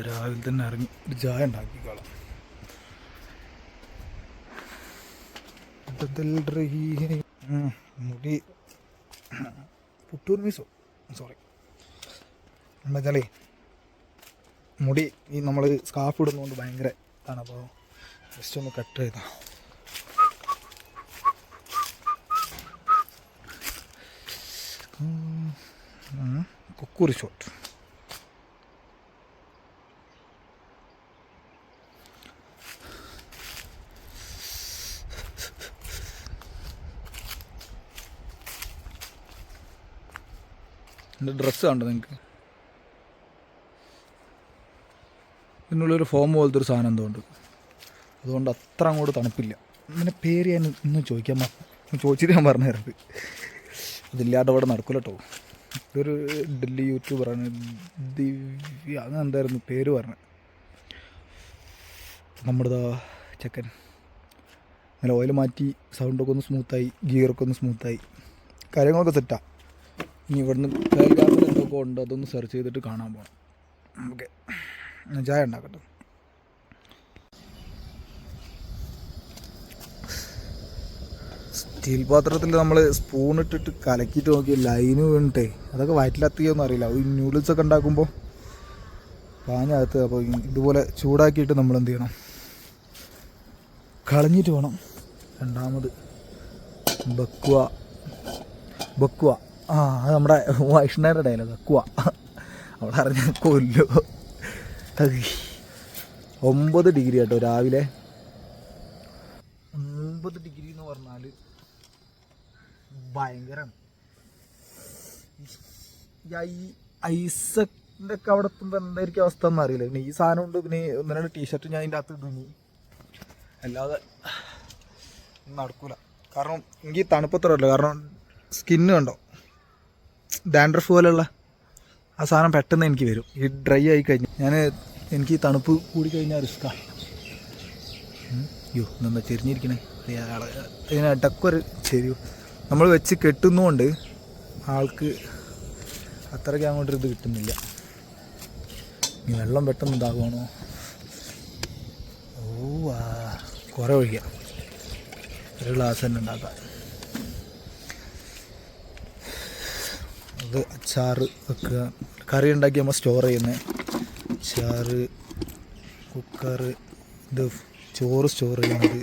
രാവിലെ തന്നെ ഇറങ്ങി ഒരു ചായ ഉണ്ടാക്കിക്കോളാം. മുടി പുട്ടൂർ മീസോ സോറി എന്താ വെച്ചാലേ മുടി ഈ നമ്മൾ സ്കാർഫ് ഇടുന്നതുകൊണ്ട് ഭയങ്കര ഇതാണ്. അപ്പോൾ ജസ്റ്റ് ഒന്ന് കട്ട് ചെയ്താ കുക്കൂർ ഷോട്ട്. എൻ്റെ ഡ്രസ്സ് കണ്ടോ നിങ്ങൾക്ക്? ഇതിനുള്ളൊരു ഫോം പോലത്തെ ഒരു സാധനം എന്തുകൊണ്ട്, അതുകൊണ്ട് അത്ര അങ്ങോട്ട് തണുപ്പില്ല. ഇങ്ങനെ പേര് ഞാൻ ഇന്നും ചോദിച്ചിട്ട് ഞാൻ പറഞ്ഞു തരുന്നത്. അതില്ലാണ്ട് അവിടെ നടക്കില്ല കേട്ടോ. ഇതൊരു ഡൽഹി യൂട്യൂബറാണ്, ദിവ്യ അങ്ങനെ എന്തായിരുന്നു പേര് പറഞ്ഞത്. നമ്മുടെ ചെക്കൻ നല്ല ഓയിൽ മാറ്റി, സൗണ്ടൊക്കെ ഒന്ന് സ്മൂത്തായി, ഗിയറൊക്കെ ഒന്ന് സ്മൂത്തായി, കാര്യങ്ങളൊക്കെ സെറ്റാണ്. ഇനി ഇവിടുന്ന് പേൽഗാമിൽ എന്തൊക്കെ ഉണ്ട് അതൊന്ന് സെർച്ച് ചെയ്തിട്ട് കാണാൻ പോകണം. ഓക്കെ, ചായ ഉണ്ടാക്കട്ടെ. സ്റ്റീൽ പാത്രത്തിൽ നമ്മൾ സ്പൂണിട്ടിട്ട് കലക്കിയിട്ട് നോക്കിയ ലൈന് വീണിട്ടേ അതൊക്കെ വയറ്റിലെത്തിയൊന്നും അറിയില്ല. ഈ നൂഡിൽസൊക്കെ ഉണ്ടാക്കുമ്പോൾ പാഞ്ഞകത്ത്. അപ്പോൾ ഇതുപോലെ ചൂടാക്കിയിട്ട് നമ്മൾ എന്ത് ചെയ്യണം, കളഞ്ഞിട്ട് വേണം രണ്ടാമത് ബക്കുക. അത് നമ്മുടെ വൈഷ്ണവരുടെ ഡയലോഗ്, ബക്കുക. അവിടെ അറിഞ്ഞ കൊല്ലോ. 9 ഡിഗ്രി കേട്ടോ രാവിലെ. 9 ഡിഗ്രി എന്ന് പറഞ്ഞാൽ ഭയങ്കരമാണ്. ഈ ഐസക്കിൻ്റെ ഒക്കെ അവിടെ എത്തുമ്പോൾ എന്തായിരിക്കും അവസ്ഥ എന്ന് അറിയില്ല. പിന്നെ ഈ സാധനം കൊണ്ട് പിന്നെ 1-2 ടീഷർട്ട് ഞാൻ അതിൻ്റെ അകത്ത് ഇടുന്നു, അല്ലാതെ നടക്കൂല. കാരണം എനിക്ക് തണുപ്പത്രല്ല. കാരണം സ്കിന്ന് കണ്ടോ, ഡാൻഡ്രഫ് പോലെയുള്ള ആ സാധനം പെട്ടെന്ന് എനിക്ക് വരും. ഈ ഡ്രൈ ആയി കഴിഞ്ഞാൽ എനിക്ക് ഈ തണുപ്പ് കൂടിക്കഴിഞ്ഞാൽ റിസ്ക്കാണ്. അയ്യോ എന്താ ചെരിഞ്ഞിരിക്കണേ. ഇതിന് ഇടയ്ക്കൊരു ചെരിവ് നമ്മൾ വെച്ച് കെട്ടുന്നതുകൊണ്ട് ആൾക്ക് അത്രയ്ക്ക് അങ്ങോട്ടൊരു ഇത് കിട്ടുന്നില്ല. ഈ വെള്ളം പെട്ടെന്ന് ഇതാകുവാണോ? കുറേ ഒഴിക്കാം, ഒരു ഗ്ലാസ് തന്നെ ഉണ്ടാക്കാം. അത് അച്ചാറ് വെക്കുക, കറി ഉണ്ടാക്കി നമ്മൾ സ്റ്റോർ ചെയ്യുന്നത്. അച്ചാറ്, കുക്കറ്, ഇത് ചോറ് സ്റ്റോർ ചെയ്യുന്നത്.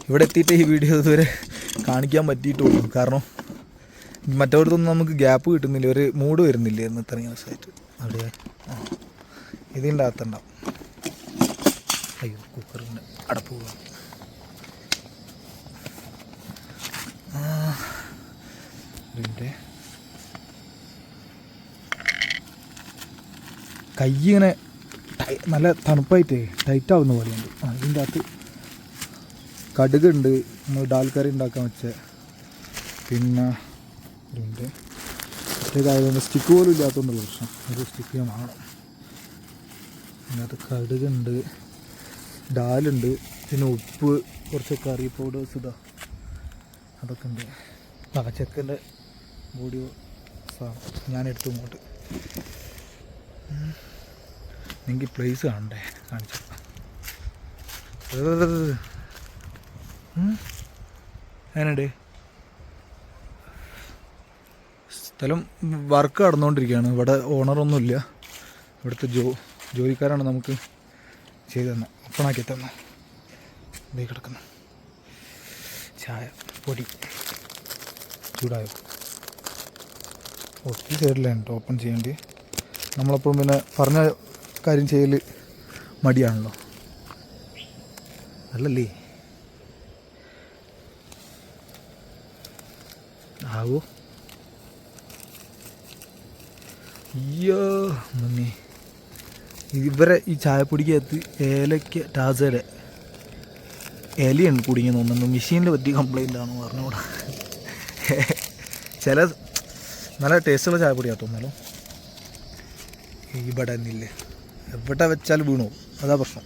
ഇവിടെ എത്തിയിട്ട് ഈ വീഡിയോ ഇതുവരെ കാണിക്കാൻ പറ്റിയിട്ടുള്ളൂ. കാരണം മറ്റവിടത്തൊന്നും നമുക്ക് ഗ്യാപ്പ് കിട്ടുന്നില്ല, ഒരു മൂഡ് വരുന്നില്ല എന്ന് ഇത്രയും ദിവസമായിട്ട്. അവിടെ ഇതിൻ്റെ അകത്തുണ്ടാവും. അയ്യോ കുക്കറിൻ്റെ അടപ്പ് പോകാം. ഇതിൻ്റെ കൈ ഇങ്ങനെ നല്ല തണുപ്പായിട്ട് ടൈറ്റ് ആവുന്ന പോലെയുണ്ട്. ഇതിൻ്റെ അകത്ത് കടുകുണ്ട്, നമ്മൾ ഡാൽ കറി ഉണ്ടാക്കാൻ വെച്ച. പിന്നെ ഇതിൻ്റെ ഇതായതുകൊണ്ട് സ്റ്റിക്ക് പോലും ഇല്ലാത്തതുകൊണ്ടുള്ള പ്രശ്നം. ഒരു സ്റ്റിക്ക് ഞാൻ വാങ്ങണം. ഇതിനകത്ത് കടുകുണ്ട്, ഡാലുണ്ട്, പിന്നെ ഉപ്പ്, കുറച്ച് കറി പൗഡേഴ്സ്, അതൊക്കെ ഉണ്ട്. ചെക്കൻ്റെ ബോഡി ഞാനെടുത്തു ഇങ്ങോട്ട്. എനിക്ക് പ്ലേസ് കാണണ്ടേ, കാണിച്ചു. അതിനിടെ സ്ഥലം വർക്ക് നടന്നുകൊണ്ടിരിക്കുകയാണ്. ഇവിടെ ഓണറൊന്നുമില്ല. ഇവിടുത്തെ ജോലിക്കാരാണ് നമുക്ക് ചെയ്തു തന്നെ, ഓപ്പണാക്കി തന്നെ. ഇതേ കിടക്കുന്നു ചായ പൊടി ചൂടായോ? ഈ സൈഡിലാണ് കേട്ടോ ഓപ്പൺ ചെയ്യേണ്ടി. നമ്മളപ്പം പിന്നെ പറഞ്ഞ കാര്യം ചെയ്യൽ മടിയാണല്ലോ, അല്ലല്ലേ? ആവോ അയ്യോ മമ്മി. ഇവരെ ഈ ചായപ്പൊടിക്കകത്ത് ഏലയ്ക്ക ടാസയുടെ ഇലയുണ്ട് കുടുങ്ങി തോന്നുന്നു. മെഷീനിൽ പറ്റി കംപ്ലൈൻ്റ് ആണെന്ന് പറഞ്ഞുകൂടാ. ചില നല്ല ടേസ്റ്റുള്ള ചായപ്പൊടിയാണ് തോന്നല്ലോ. ഇവിടെ നിന്നില്ലേ, എവിടെ വെച്ചാൽ വീണു, അതാ പ്രശ്നം.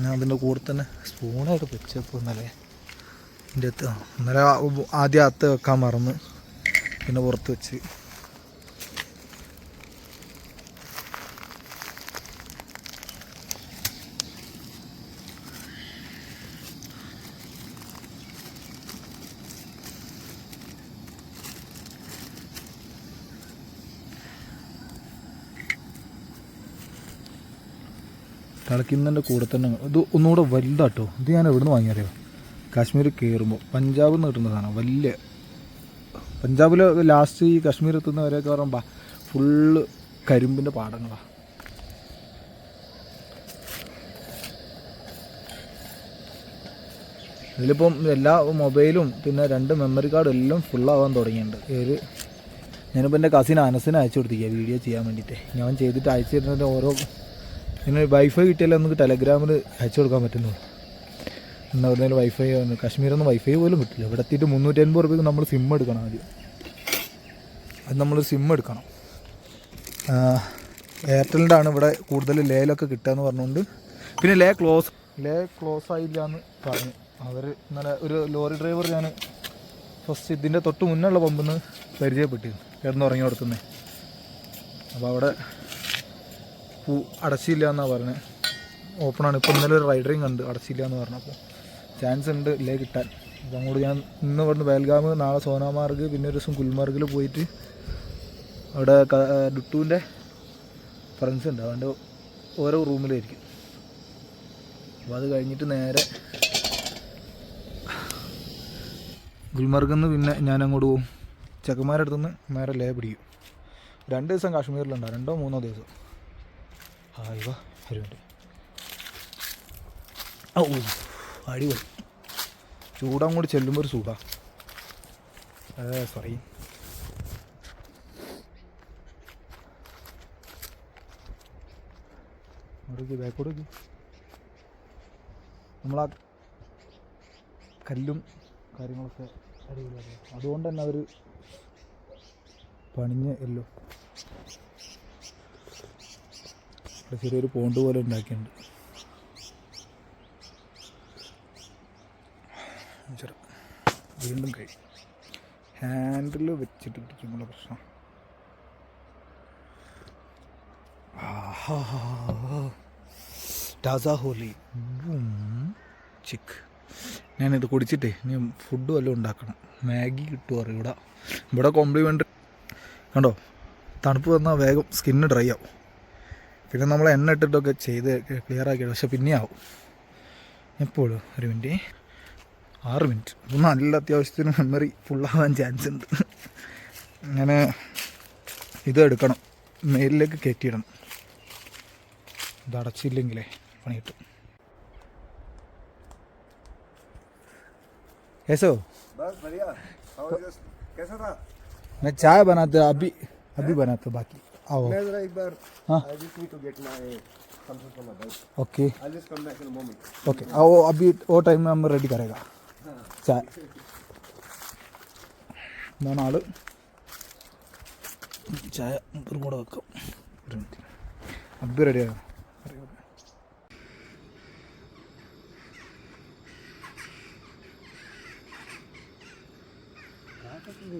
ഞാൻ അതിൻ്റെ കൂടെ തന്നെ സ്പൂണായിട്ട് വെച്ചപ്പോൾ ഇന്നലെ എൻ്റെ അകത്ത് ഇന്നലെ ആദ്യം അകത്ത് വെക്കാൻ മറന്ന് പിന്നെ പുറത്ത് വെച്ച്. കളിക്കുന്നതിൻ്റെ കൂടെ തന്നെ ഇത് ഒന്നുകൂടെ വലുതാട്ടോ. ഇത് ഞാൻ എവിടെ നിന്ന് വാങ്ങിയറിയോ? കാശ്മീർ കയറുമ്പോൾ പഞ്ചാബിൽ നിന്ന് കിട്ടുന്ന സാധനം. വലിയ പഞ്ചാബിൽ ലാസ്റ്റ് ഈ കാശ്മീർ എത്തുന്നവരെയൊക്കെ പറയുമ്പോൾ ഫുള്ള് കരിമ്പിൻ്റെ പാടങ്ങളാണ്. ഇതിലിപ്പം എല്ലാ മൊബൈലും പിന്നെ 2 മെമ്മറി കാർഡും എല്ലാം ഫുള്ളാവാൻ തുടങ്ങിയിട്ടുണ്ട്. ഞാനിപ്പോൾ എൻ്റെ കസിൻ അനസിന് അയച്ചു കൊടുത്തിരിക്കുക വീഡിയോ ചെയ്യാൻ വേണ്ടിയിട്ട്. ഞാൻ ചെയ്തിട്ട് അയച്ചു തരുന്നതിൻ്റെ ഓരോ ഇങ്ങനെ വൈഫൈ കിട്ടിയാലേ നമുക്ക് ടെലഗ്രാമിൽ അയച്ചു കൊടുക്കാൻ പറ്റുന്നുള്ളൂ. എന്നാൽ എവിടെയെങ്കിലും വൈഫൈ കാശ്മീരൊന്നും വൈഫൈ പോലും കിട്ടില്ല. ഇവിടെ എത്തിയിട്ട് 380 രൂപയ്ക്ക് നമ്മൾ സിം എടുക്കണം ആദ്യം. അത് നമ്മൾ സിം എടുക്കണം. എയർടെലിൻ്റെ ആണ് ഇവിടെ കൂടുതൽ ലേയിലൊക്കെ കിട്ടുകയെന്ന് പറഞ്ഞുകൊണ്ട്. പിന്നെ ലേ ക്ലോസ് ആയില്ല എന്ന് പറഞ്ഞു അവർ. ഇന്നലെ ഒരു ലോറി ഡ്രൈവർ ഞാൻ ഫസ്റ്റ് ഇതിൻ്റെ തൊട്ട് മുന്നുള്ള പമ്പിൽ നിന്ന് പരിചയപ്പെട്ടിരുന്നു, കിടന്നുറങ്ങി കൊടുക്കുന്നത്. അപ്പോൾ അവിടെ അടച്ചില്ല എന്നാണ് പറഞ്ഞത്. ഓപ്പണാണ്. ഇപ്പോൾ ഇന്നലെ ഒരു റൈഡറിങ് കണ്ട് അടച്ചില്ല എന്ന് പറഞ്ഞപ്പോൾ ചാൻസ് ഉണ്ട് ഇല്ലേ കിട്ടാൻ. അപ്പോൾ അങ്ങോട്ട് ഞാൻ ഇന്ന് ഇവിടുന്ന് ബേൽഗാം, നാളെ സോനാമാർഗ്, പിന്നെ ഒരു ദിവസം ഗുൽമാർഗിൽ പോയിട്ട് അവിടെ ഡുട്ടുവിൻ്റെ ഫ്രണ്ട്സ് ഉണ്ട്, അവൻ്റെ ഓരോ റൂമിലായിരിക്കും. അപ്പോൾ അത് കഴിഞ്ഞിട്ട് നേരെ ഗുൽമർഗിൽ നിന്ന് പിന്നെ ഞാൻ അങ്ങോട്ട് പോകും. ചെക്കന്മാരുടെ അടുത്തുനിന്ന് നേരെ ലേ പിടിക്കും. 2 ദിവസം കാശ്മീരിലുണ്ടാവും, 2-3 ദിവസം. ഇവ ഒരു മിനിറ്റ്. അടിപൊളി ചൂടാൻ കൂടി ചെല്ലുമ്പോൾ ഒരു ചൂടാ. സോറി. ബാക്കോട്ട് നമ്മളാ കല്ലും കാര്യങ്ങളൊക്കെ അടിപൊളിയാണ്. അതുകൊണ്ട് തന്നെ അവർ പണിഞ്ഞ എല്ലോ ഇവിടെ ചെറിയൊരു പോണ്ട് പോലെ ഉണ്ടാക്കിയിട്ടുണ്ട്. വീണ്ടും കഴിയും. ഹാൻഡിൽ വെച്ചിട്ട് പിടിക്കുമ്പോൾ പ്രശ്നം. ടാസ ഹോലി ചിക്ക്. ഞാനിത് കുടിച്ചിട്ടേ ഇനി ഫുഡ് വല്ലതും ഉണ്ടാക്കണം. മാഗി കിട്ടുമോ ഇവിടെ കോംപ്ലിമെൻ്റ് കണ്ടോ. തണുപ്പ് വന്നാൽ വേഗം സ്കിന്ന് ഡ്രൈ ആവും. പിന്നെ നമ്മൾ എണ്ണ ഇട്ടിട്ടൊക്കെ ചെയ്ത് ക്ലിയർ ആക്കിയിട്ട് പക്ഷെ പിന്നെ ആവും. എപ്പോഴും 1 മിനിറ്റ് 6 മിനിറ്റ്. അപ്പോൾ നല്ല അത്യാവശ്യത്തിന് മെമ്മറി ഫുള്ളാവാൻ ചാൻസ് ഉണ്ട്. അങ്ങനെ ഇത് എടുക്കണം, മെയിലിലേക്ക് കയറ്റിയിടണം. ഇത് അടച്ചില്ലെങ്കിലേ പണി കിട്ടും. ऐसे हो? बस बढ़िया। कैसा था? मैं चाय बनाते अभी बनाते बाकी आओ। मैं जरा एक बार हाँ I just need to get my something from my bike. Okay I'll just come back in a moment. Okay आओ अभी वो टाइम में हम रेडी करेगा चाय. ഇതാണ് ആള്. ചായ മുപ്പതും കൂടെ വെക്കാം. 1 മിനിറ്റ് അബി റെഡിയാണ്.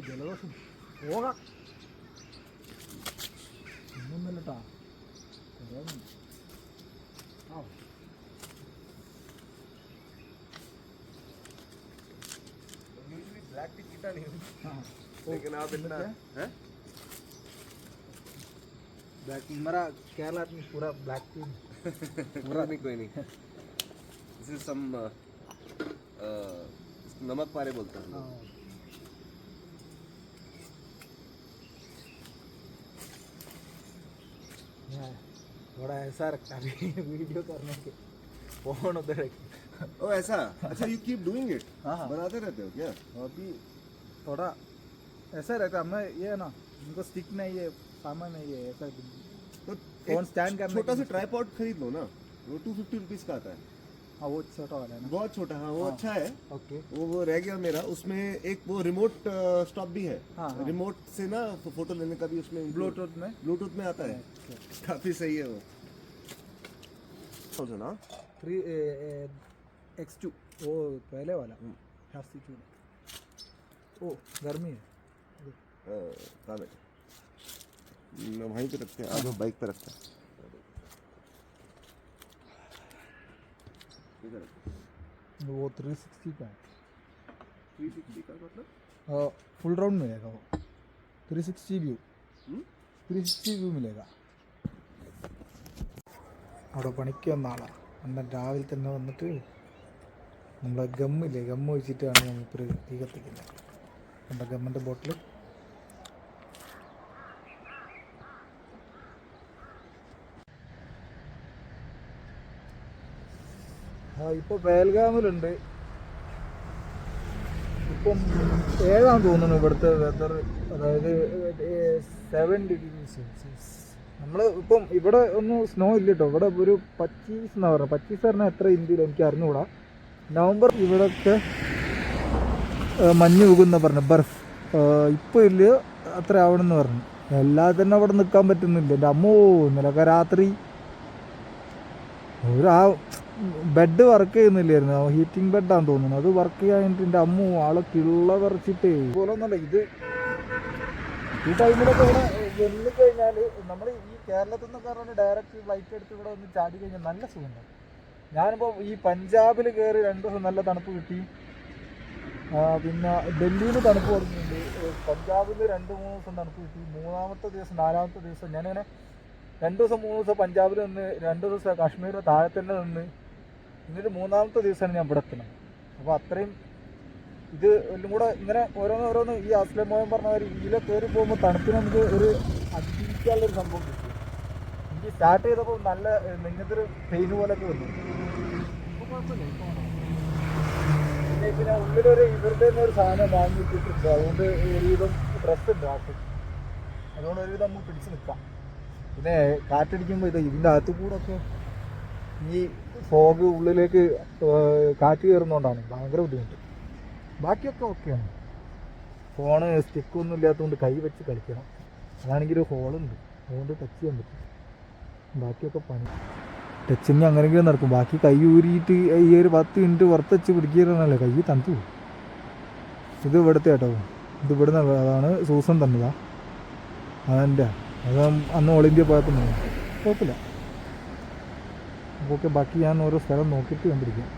ജലദോഷം പോകാം ഒന്നുമില്ലട്ടാ. ब्लैक टी पीता नहीं हूँ, लेकिन आप इतना हैं? ब्लैक टी मेरा केरला में पूरा ब्लैक टी पूरा नहीं, कोई नहीं. This is some नमक पारे बोलते हैं. थोड़ा ऐसा रखता है वीडियो करने के फोन उधर रख. ओ ऐसा. अच्छा you keep doing it. हाँ बनाते रहते हो क्या? अभी थोड़ा ऐसा रहता है. मैं ये ना इनको स्टिक नहीं है सामान नहीं है ऐसा. तो फोन स्टैंड करने छोटा सा ट्राइपॉड खरीद लो ना, वो 250 रुपीज़ का आता है. हाँ वो छोटा वाला है ना. बहुत छोटा. हाँ वो अच्छा है. ओके वो रह गया मेरा. उसमें एक वो रिमोट स्टॉप भी है. हाँ. रिमोट से ना फोटो लेने का भी उसमें ब्लूटूथ में आता है. काफी सही है वो. ना 3X2 वो पहले वाला 82. ओ गर्मी है. कहाँ बैठे? वहीं पे रखते हैं. आगे बाइक पे रखते हैं. वो 360 का है. 360 का मतलब फुल राउंड मिलेगा वो. 360 व्यू 360 व्यू मिलेगा. അവിടെ പണിക്ക് വന്ന ആളാണ്. അന്നേരം രാവിലെ തന്നെ വന്നിട്ട് നമ്മളെ ഗമ്മില്ലേ, ഗമ്മ് വെച്ചിട്ടാണ് നമുക്കൊരു തീ കത്തിക്കുന്നത്. നമ്മുടെ ഗമ്മിൻ്റെ ബോട്ടിൽ ഇപ്പോൾ പേൽഗാമിലുണ്ട്. ഇപ്പം 7 തോന്നുന്നു ഇവിടുത്തെ വെതർ, അതായത് 7 ഡിഗ്രി സെൽഷ്യസ്. നമ്മൾ ഇപ്പം ഇവിടെ ഒന്നും സ്നോ ഇല്ല കേട്ടോ. ഇവിടെ ഒരു 25 എന്നാണ് പറഞ്ഞത്. 25 പറഞ്ഞാൽ എത്ര ഇന്ത്യയിൽ എനിക്ക് അറിഞ്ഞുകൂടാ. നവംബർ ഇവിടെയൊക്കെ മഞ്ഞ് വീകുന്ന പറഞ്ഞു, ബർഫ്. ഇപ്പോൾ ഇല്ല, അത്ര ആവണമെന്ന് പറഞ്ഞു. എല്ലാതെ തന്നെ അവിടെ നിൽക്കാൻ പറ്റുന്നില്ല. എൻ്റെ അമ്മോ, ഇന്നലൊക്കെ രാത്രി ബെഡ് വർക്ക് ചെയ്യുന്നില്ലായിരുന്നു. ഹീറ്റിംഗ് ബെഡാന്ന് തോന്നുന്നു. അത് വർക്ക് ചെയ്യാനായിട്ട് എൻ്റെ അമ്മ ആളെ കിള്ള പറിച്ചിട്ടേ പോലെ ഒന്നല്ല. ഇത് ഈ ടൈമിലൊക്കെ ഇവിടെ വന്നു കഴിഞ്ഞാൽ നമ്മൾ ഈ കേരളത്തിൽ നിന്നൊക്കെ പറഞ്ഞാൽ ഡയറക്റ്റ് ഫ്ലൈറ്റ് എടുത്ത് ഇവിടെ ഒന്ന് ചാടി കഴിഞ്ഞാൽ നല്ല സുഖമുണ്ടാവും. ഞാനിപ്പോൾ ഈ പഞ്ചാബിൽ കയറി 2 ദിവസം നല്ല തണുപ്പ് കിട്ടി. പിന്നെ ഡൽഹിയിൽ തണുപ്പ് തുടങ്ങിയിട്ടുണ്ട്. പഞ്ചാബിൽ 2-3 ദിവസം തണുപ്പ് കിട്ടി. 3-ാമത്തെ ദിവസം 4-ാമത്തെ ദിവസം ഞാനിങ്ങനെ 2 ദിവസം 3 ദിവസം പഞ്ചാബിൽ നിന്ന്, 2 ദിവസം കാശ്മീർ താഴെ തന്നെ നിന്ന്, എന്നിട്ട് 3-ാമത്തെ ദിവസമാണ് ഞാൻ ഇവിടെ എത്തുന്നത്. അപ്പോൾ അത്രയും ഇത് എല്ലാം കൂടെ ഇങ്ങനെ ഓരോന്ന് ഈ അസ്ലം മോഹൻ പറഞ്ഞ മാതിരി ഇതിലെ കയറി പോകുമ്പോൾ തണുപ്പിന് നമുക്ക് ഒരു അതിജീവിക്കാനുള്ളൊരു സംഭവം കിട്ടും. എനിക്ക് സ്റ്റാർട്ട് ചെയ്തപ്പോൾ നല്ല ഇങ്ങനത്തെ ഒരു പെയിൻ പോലൊക്കെ വന്നു. ഇപ്പോൾ കുഴപ്പമില്ല. പിന്നെ ഉള്ളിലൊരു ഇവരുടെ തന്നെ ഒരു സാധനം വാങ്ങിയിട്ടിട്ടുണ്ട്. അതുകൊണ്ട് ഒരുവിധം ഡ്രസ്സ് ഉണ്ട് ആൾക്ക്. അതുകൊണ്ട് ഒരുവിധം നമുക്ക് പിടിച്ച് നിൽക്കാം. പിന്നെ കാറ്റടിക്കുമ്പോൾ ഇതിൻ്റെ അകത്ത് കൂടെ ഒക്കെ ഈ ഫോഗ് ഉള്ളിലേക്ക് കാറ്റ് കയറുന്നതുകൊണ്ടാണ് ഭയങ്കര ബുദ്ധിമുട്ട്. ബാക്കിയൊക്കെ ഓക്കെയാണ്. ഫോണ് സ്റ്റിക്കൊന്നും ഇല്ലാത്തതുകൊണ്ട് കൈ വെച്ച് കളിക്കണം. അതാണെങ്കിൽ ഒരു ഹോളുണ്ട്, അതുകൊണ്ട് ടച്ച് ചെയ്യാൻ പറ്റും. ബാക്കിയൊക്കെ പണി. ടച്ചിങ് അങ്ങനെയെങ്കിലും നടക്കും. ബാക്കി കൈ ഊരിയിട്ട് ഈ ഒരു 10 മിനിറ്റ് പുറത്ത് വെച്ച് പിടിക്കുന്നതല്ലേ, കൈ തണുത്തു പോകും. ഇത് ഇവിടുത്തെ കേട്ടോ, ഇത് ഇവിടുന്ന് അതാണ് സൂസൻ തന്നതാ. അതെൻ്റെ അത് അന്ന് ഓൾ ഇന്ത്യ പോയപ്പോൾ കുഴപ്പമില്ല. ഓക്കെ, ബാക്കി ഞാൻ ഓരോ സ്ഥലം നോക്കിയിട്ട് കണ്ടിരിക്കാം.